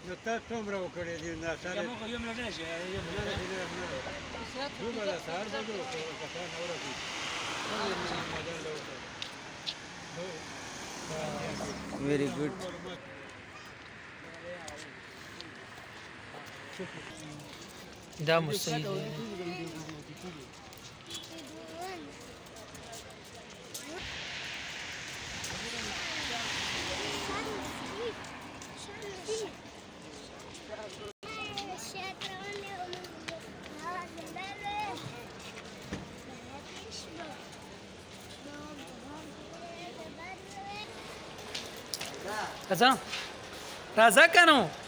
نو تا څومره وکړې دي دا سره یو مله نه شي یو مله نه دومره سهار به دو کسان اورځي very good دا مستعد راځه راځه کنو